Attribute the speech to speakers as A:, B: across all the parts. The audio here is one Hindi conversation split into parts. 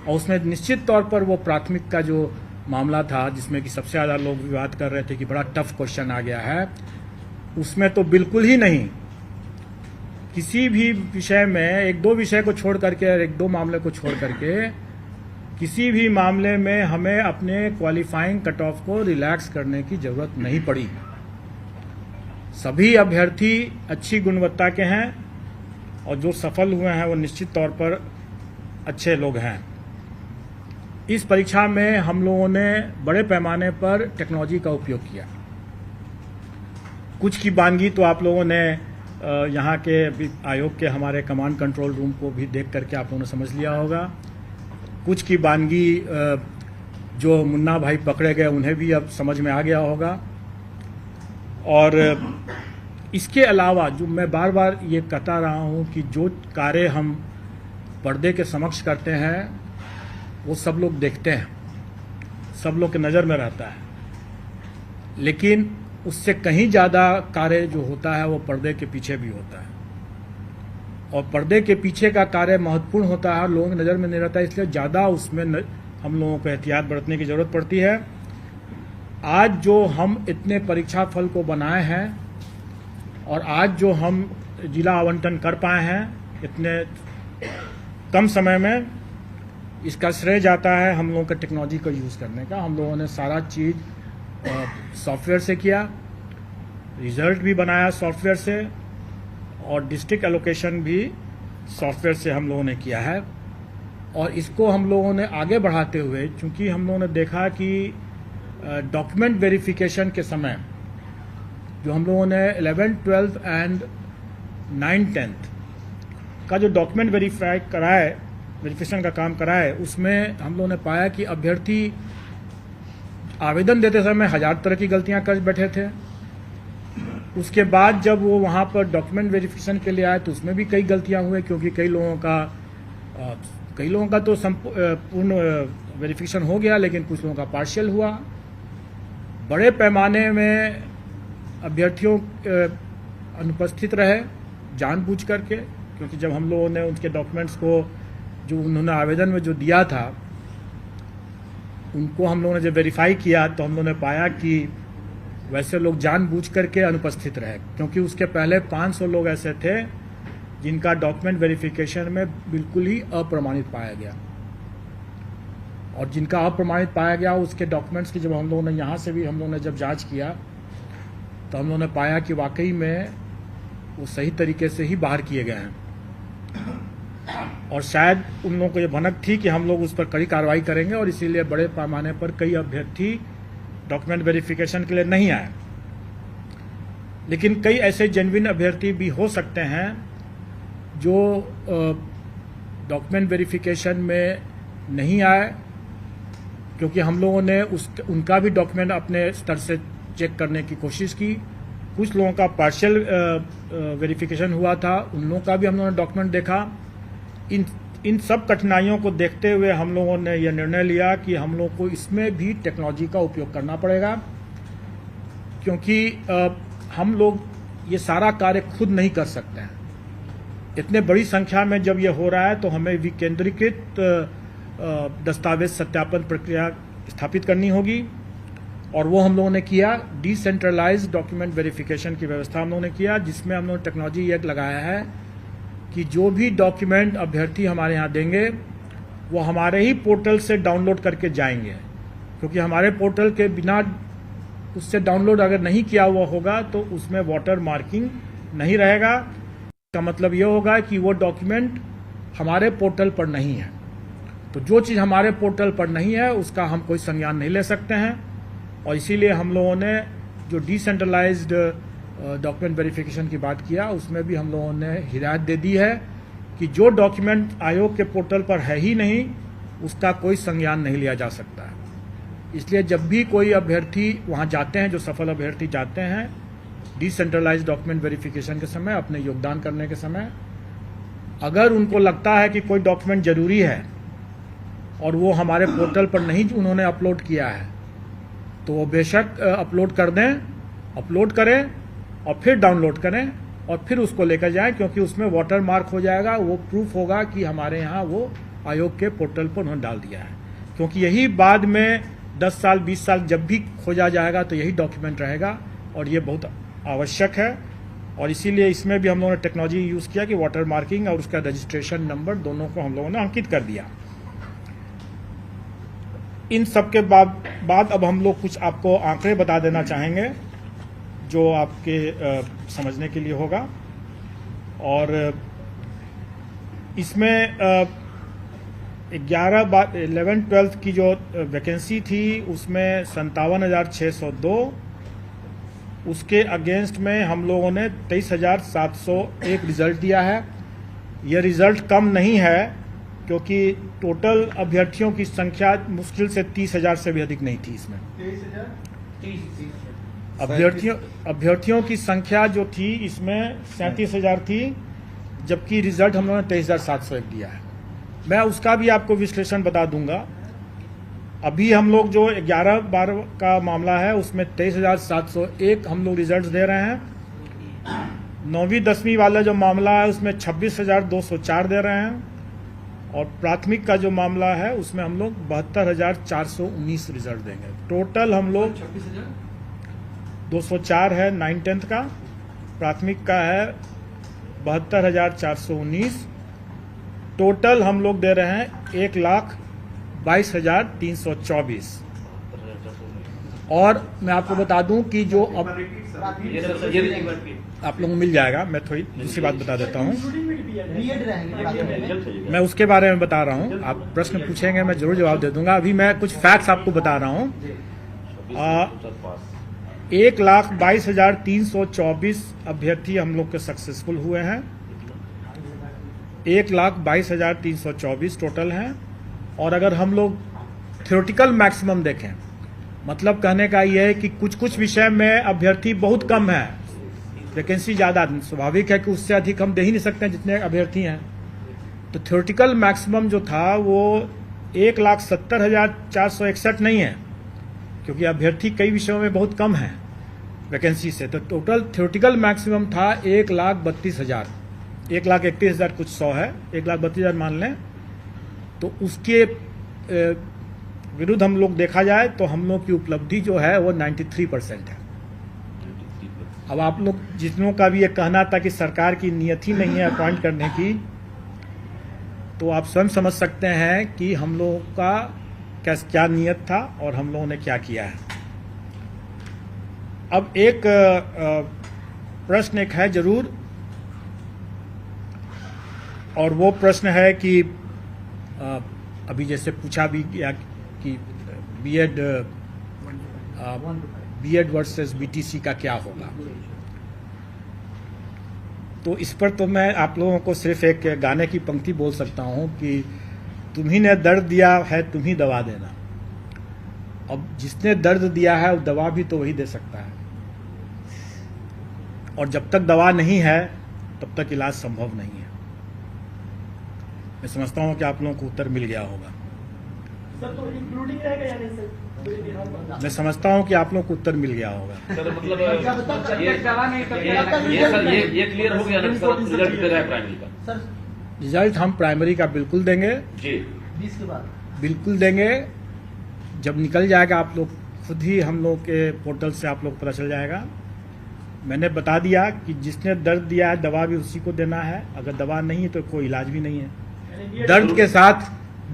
A: और उसमें निश्चित तौर पर वो प्राथमिक का जो मामला था जिसमें कि सबसे ज़्यादा लोग विवाद कर रहे थे कि बड़ा टफ क्वेश्चन आ गया है, उसमें तो बिल्कुल ही नहीं। किसी भी विषय में एक दो विषय को छोड़ करके और एक दो मामले को छोड़ करके किसी भी मामले में हमें अपने क्वालिफाइंग कट ऑफ को रिलैक्स करने की जरूरत नहीं पड़ी। सभी अभ्यर्थी अच्छी गुणवत्ता के हैं और जो सफल हुए हैं वो निश्चित तौर पर अच्छे लोग हैं। इस परीक्षा में हम लोगों ने बड़े पैमाने पर टेक्नोलॉजी का उपयोग किया। कुछ की बानगी तो आप लोगों ने यहाँ के आयोग के हमारे कमांड कंट्रोल रूम को भी देख करके आप लोगों ने समझ लिया होगा। कुछ की बानगी जो मुन्ना भाई पकड़े गए उन्हें भी अब समझ में आ गया होगा। और इसके अलावा जो मैं बार बार ये कहता रहा हूँ कि जो कार्य हम पर्दे के समक्ष करते हैं वो सब लोग देखते हैं, सब लोग के नज़र में रहता है, लेकिन उससे कहीं ज़्यादा कार्य जो होता है वो पर्दे के पीछे भी होता है। और पर्दे के पीछे का कार्य महत्वपूर्ण होता है, लोगों की नज़र में नहीं रहता है, इसलिए ज़्यादा उसमें हम लोगों को एहतियात बरतने की ज़रूरत पड़ती है। आज जो हम इतने परीक्षा फल को बनाए हैं और आज जो हम जिला आवंटन कर पाए हैं इतने कम समय में, इसका श्रेय जाता है हम लोगों के टेक्नोलॉजी का यूज़ करने का। हम लोगों ने सारा चीज़ सॉफ्टवेयर से किया, रिजल्ट भी बनाया सॉफ्टवेयर से, और डिस्ट्रिक्ट एलोकेशन भी सॉफ्टवेयर से हम लोगों ने किया है। और इसको हम लोगों ने आगे बढ़ाते हुए, चूंकि हम लोगों ने देखा कि डॉक्यूमेंट वेरिफिकेशन के समय जो हम लोगों ने 11th, 12th and 9th, 10th का जो डॉक्यूमेंट वेरिफिकेशन का काम कराए, उसमें हम लोगों ने पाया कि अभ्यर्थी आवेदन देते समय 1000 तरह की गलतियां कर बैठे थे। उसके बाद जब वो वहाँ पर डॉक्यूमेंट वेरिफिकेशन के लिए आए तो उसमें भी कई गलतियां हुई, क्योंकि कई लोगों का तो पूर्ण वेरिफिकेशन हो गया लेकिन कुछ लोगों का पार्शियल हुआ। बड़े पैमाने में अभ्यर्थियों अनुपस्थित रहे जानबूझ करके, क्योंकि जब हम लोगों ने उनके डॉक्यूमेंट्स को जो उन्होंने आवेदन में जो दिया था उनको हम लोगों ने जब वेरीफाई किया तो हम लोगों ने पाया कि वैसे लोग जानबूझ करके अनुपस्थित रहे, क्योंकि उसके पहले 500 लोग ऐसे थे जिनका डॉक्यूमेंट वेरिफिकेशन में बिल्कुल ही अप्रमाणित पाया गया। और जिनका अप्रमाणित पाया गया उसके डॉक्यूमेंट्स की जब हम लोगों ने यहाँ से भी हम लोगों ने जब जांच किया तो हम लोगों ने पाया कि वाकई में वो सही तरीके से ही बाहर किए गए हैं। और शायद उन लोगों को ये भनक थी कि हम लोग उस पर कड़ी कार्रवाई करेंगे और इसीलिए बड़े पैमाने पर कई अभ्यर्थी डॉक्यूमेंट वेरिफिकेशन के लिए नहीं आए। लेकिन कई ऐसे जेन्युइन अभ्यर्थी भी हो सकते हैं जो डॉक्यूमेंट वेरिफिकेशन में नहीं आए, क्योंकि हम लोगों ने उनका भी डॉक्यूमेंट अपने स्तर से चेक करने की कोशिश की। कुछ लोगों का पार्शियल वेरिफिकेशन हुआ था, उन लोगों का भी हम लोगों ने डॉक्यूमेंट देखा। इन सब कठिनाइयों को देखते हुए हम लोगों ने यह निर्णय लिया कि हम लोग को इसमें भी टेक्नोलॉजी का उपयोग करना पड़ेगा, क्योंकि हम लोग ये सारा कार्य खुद नहीं कर सकते हैं। इतने बड़ी संख्या में जब ये हो रहा है तो हमें विकेंद्रीकृत दस्तावेज सत्यापन प्रक्रिया स्थापित करनी होगी, और वो हम लोगों ने किया। डिसेंट्रलाइज्ड डॉक्यूमेंट वेरिफिकेशन की व्यवस्था हम लोगों ने किया, जिसमें हम लोगों ने टेक्नोलॉजी एक लगाया है कि जो भी डॉक्यूमेंट अभ्यर्थी हमारे यहाँ देंगे वो हमारे ही पोर्टल से डाउनलोड करके जाएंगे, क्योंकि हमारे पोर्टल के बिना उससे डाउनलोड अगर नहीं किया हुआ होगा तो उसमें वाटर मार्किंग नहीं रहेगा। इसका मतलब ये होगा कि वो डॉक्यूमेंट हमारे पोर्टल पर नहीं है। तो जो चीज़ हमारे पोर्टल पर नहीं है उसका हम कोई संज्ञान नहीं ले सकते हैं, और इसीलिए हम लोगों ने जो डिसेंट्रलाइज्ड डॉक्यूमेंट वेरिफिकेशन की बात किया उसमें भी हम लोगों ने हिदायत दे दी है कि जो डॉक्यूमेंट आयोग के पोर्टल पर है ही नहीं उसका कोई संज्ञान नहीं लिया जा सकता है। इसलिए जब भी कोई अभ्यर्थी वहाँ जाते हैं, जो सफल अभ्यर्थी जाते हैं डिसेंट्रलाइज्ड डॉक्यूमेंट वेरिफिकेशन के समय अपने योगदान करने के समय, अगर उनको लगता है कि कोई डॉक्यूमेंट जरूरी है और वो हमारे पोर्टल पर नहीं उन्होंने अपलोड किया है तो वो बेशक अपलोड कर दें, अपलोड करें और फिर डाउनलोड करें और फिर उसको लेकर जाएं, क्योंकि उसमें वाटर मार्क हो जाएगा। वो प्रूफ होगा कि हमारे यहाँ वो आयोग के पोर्टल पर उन्होंने डाल दिया है, क्योंकि यही बाद में 10 साल 20 साल जब भी खोजा जाएगा तो यही डॉक्यूमेंट रहेगा और ये बहुत आवश्यक है। और इसीलिए इसमें भी हम लोगों ने टेक्नोलॉजी यूज़ किया कि वाटर मार्किंग और उसका रजिस्ट्रेशन नंबर दोनों को हम लोगों ने अंकित कर दिया। इन सब के बाद अब हम लोग कुछ आपको आंकड़े बता देना चाहेंगे जो आपके समझने के लिए होगा। और इसमें 11-12 की जो वैकेंसी थी उसमें 57,602, उसके अगेंस्ट में हम लोगों ने 23,701 रिजल्ट दिया है। यह रिजल्ट कम नहीं है क्योंकि टोटल अभ्यर्थियों की संख्या मुश्किल से 30,000 से भी अधिक नहीं थी। इसमें 23,000 अभ्यर्थियों की संख्या जो थी इसमें 37,000 थी, जबकि रिजल्ट हम लोगों ने 23,701 दिया है। मैं उसका भी आपको विश्लेषण बता दूंगा। अभी हम लोग जो 11-12 का मामला है उसमें 23,701 हम लोग रिजल्ट दे रहे हैं। 9वीं-10वीं वाला जो मामला है उसमें 26,204 दे रहे हैं। और प्राथमिक का जो मामला है उसमें हम लोग 72,419 रिजल्ट देंगे। टोटल हम लोग 204 है 9-10 का, प्राथमिक का है 72,419। टोटल हम लोग दे रहे हैं 1,22,324। और मैं आपको बता दूं कि जो अब आप लोगों को मिल जाएगा, मैं थोड़ी दूसरी बात बता देता हूं, मैं उसके बारे में बता रहा हूं। आप प्रश्न पूछेंगे मैं जरूर जवाब दे दूंगा। अभी मैं कुछ फैक्ट्स आपको बता रहा हूं। 1,22,324 अभ्यर्थी हम लोग के सक्सेसफुल हुए हैं। 1,22,324 टोटल हैं। और अगर हम लोग थ्योरेटिकल मैक्सिमम देखें, मतलब कहने का यह है कि कुछ कुछ विषय में अभ्यर्थी बहुत कम है, वैकेंसी ज़्यादा, स्वाभाविक है कि उससे अधिक हम दे ही नहीं सकते हैं जितने अभ्यर्थी हैं। तो थ्योरेटिकल मैक्सिमम जो था वो 1,70,461 नहीं है, क्योंकि अभ्यर्थी कई विषयों में बहुत कम है वैकेंसी से। तो टोटल थ्योरेटिकल मैक्सिमम था 1,32,000, 1,31,000 कुछ 100 है, 1,32,000 मान लें। तो उसके विरुद्ध हम लोग देखा जाए तो हम लोग की उपलब्धि जो है वो 93% है। अब आप लोग जितनों का भी ये कहना था कि सरकार की नियत ही नहीं है अपॉइंट करने की, तो आप स्वयं समझ सकते हैं कि हम लोगों का क्या नियत था और हम लोगों ने क्या किया है। अब एक प्रश्न एक है जरूर, और वो प्रश्न है कि अभी जैसे पूछा भी गया कि बीएड वर्सेस बीटीसी का क्या होगा। तो इस पर तो मैं आप लोगों को सिर्फ एक गाने की पंक्ति बोल सकता हूं कि तुम्ही ने दर्द दिया है तुम ही दवा देना। अब जिसने दर्द दिया है वो दवा भी तो वही दे सकता है, और जब तक दवा नहीं है तब तक इलाज संभव नहीं है। मैं समझता हूं कि आप लोगों को उत्तर मिल गया होगा।
B: सर तो इंक्लूडिंग रहेगा या नहीं सर?
A: मैं समझता हूं कि आप लोगों को उत्तर मिल गया होगा।
C: सर मतलब ये क्लियर हो गया ना सर, रिजल्ट दे रहा है प्राइमरी का।
B: सर
A: रिजल्ट हम प्राइमरी का बिल्कुल देंगे
C: जी,
B: 20 के बाद
A: बिल्कुल देंगे। जब निकल जाएगा आप लोग खुद ही हम लोग के पोर्टल से आप लोग पता चल जाएगा। मैंने बता दिया कि जिसने दर्द दिया है दवा भी उसी को देना है, अगर दवा नहीं है तो कोई इलाज भी नहीं है।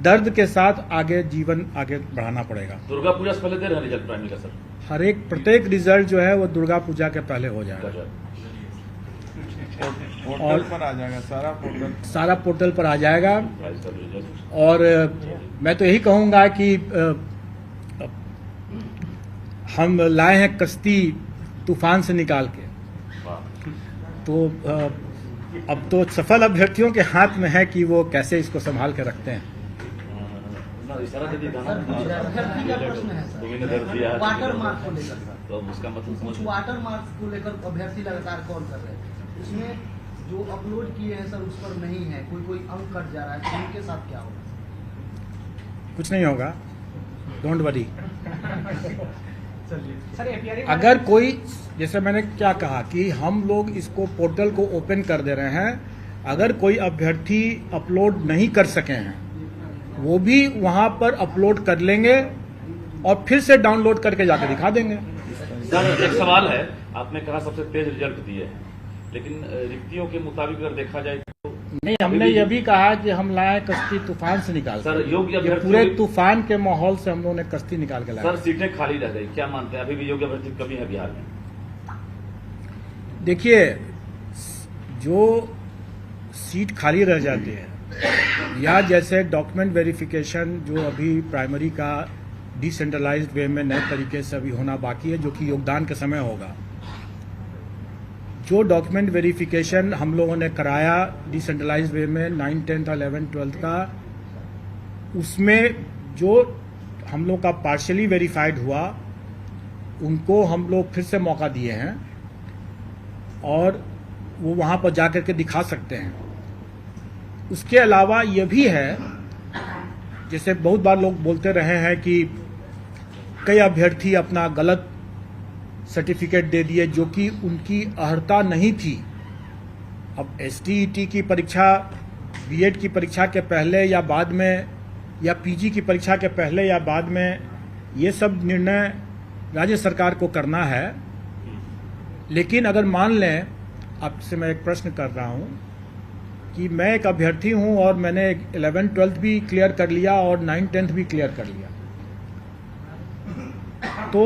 A: दर्द के साथ आगे जीवन आगे बढ़ाना पड़ेगा।
C: दुर्गा पूजा से पहले दे रहे हैं रिजल्ट प्राइमरी का सर?
A: हर एक प्रत्येक रिजल्ट जो है वो दुर्गा पूजा के पहले हो जाएगा।
D: पोर्टल पर आ जाएगा,
A: सारा पोर्टल पर आ जाएगा। और मैं तो यही कहूंगा कि हम लाए हैं कश्ती तूफान से निकाल के, तो अब तो सफल अभ्यर्थियों के हाथ में है कि वो कैसे इसको संभाल के रखते हैं।
B: सर अभ्यर्थी का प्रश्न है सर, वाटर मार्क को लेकर,
C: तो उसका मतलब
B: कुछ वाटर मार्क्स को लेकर अभ्यर्थी लगातार कॉल कर रहे हैं। उसमें जो अपलोड किए हैं सर उस पर नहीं है, कोई अंक कट जा रहा है, तो उनके साथ क्या होगा?
A: कुछ नहीं होगा, डोंट वरी। अगर कोई, जैसे मैंने क्या कहा कि हम लोग इसको पोर्टल को ओपन कर दे रहे हैं, अगर कोई अभ्यर्थी अपलोड नहीं कर सके हैं वो भी वहां पर अपलोड कर लेंगे और फिर से डाउनलोड करके जाकर दिखा देंगे।
C: सर एक सवाल है, आपने कहा सबसे तेज रिजल्ट दिए हैं, लेकिन रिक्तियों के मुताबिक अगर देखा जाए तो
A: नहीं, हमने ये भी कहा कि हम लाए कश्ती तूफान से निकाल
C: सर योग्य
A: ये
C: अभ्यर्थी
A: पूरे तूफान के माहौल से हम लोगों ने कश्ती निकाल के लाया।
C: सर सीटें खाली रह गई, क्या मानते हैं अभी भी योग्य अभ्यर्थी की कमी है बिहार में?
A: देखिए, जो सीट खाली रह जाती है या जैसे डॉक्यूमेंट वेरिफिकेशन जो अभी प्राइमरी का डिसेंट्रलाइज्ड वे में नए तरीके से अभी होना बाकी है, जो कि योगदान के समय होगा। जो डॉक्यूमेंट वेरिफिकेशन हम लोगों ने कराया डिसेंट्रलाइज्ड वे में 9, 10 और 11, 12 का, उसमें जो हम लोग का पार्शियली वेरीफाइड हुआ उनको हम लोग फिर से मौका दिए हैं और वो वहां पर जाकर के दिखा सकते हैं। उसके अलावा ये भी है, जैसे बहुत बार लोग बोलते रहे हैं कि कई अभ्यर्थी अपना गलत सर्टिफिकेट दे दिए जो कि उनकी अर्हता नहीं थी। अब एसटीईटी की परीक्षा, बीएड की परीक्षा के पहले या बाद में, या पीजी की परीक्षा के पहले या बाद में, ये सब निर्णय राज्य सरकार को करना है। लेकिन अगर मान लें, आपसे मैं एक प्रश्न कर रहा हूं कि मैं एक अभ्यर्थी हूं और मैंने 11, 12 भी क्लियर कर लिया और 9, 10 भी क्लियर कर लिया, तो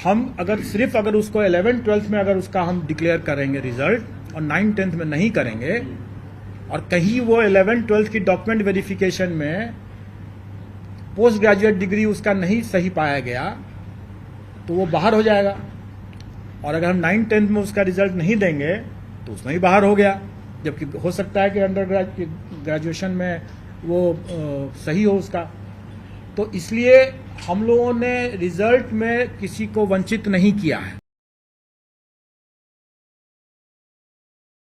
A: हम अगर उसको 11, 12 में अगर उसका हम डिक्लेयर करेंगे रिजल्ट और 9, 10 में नहीं करेंगे और कहीं वो 11, 12 की डॉक्यूमेंट वेरिफिकेशन में पोस्ट ग्रेजुएट डिग्री उसका नहीं सही पाया गया तो वो बाहर हो जाएगा। और अगर हम 9, 10 में उसका रिजल्ट नहीं देंगे तो उसमें ही बाहर हो गया, जबकि हो सकता है कि अंडर ग्रेजुएशन में वो सही हो उसका। तो इसलिए हम लोगों ने रिजल्ट में किसी को वंचित नहीं किया है।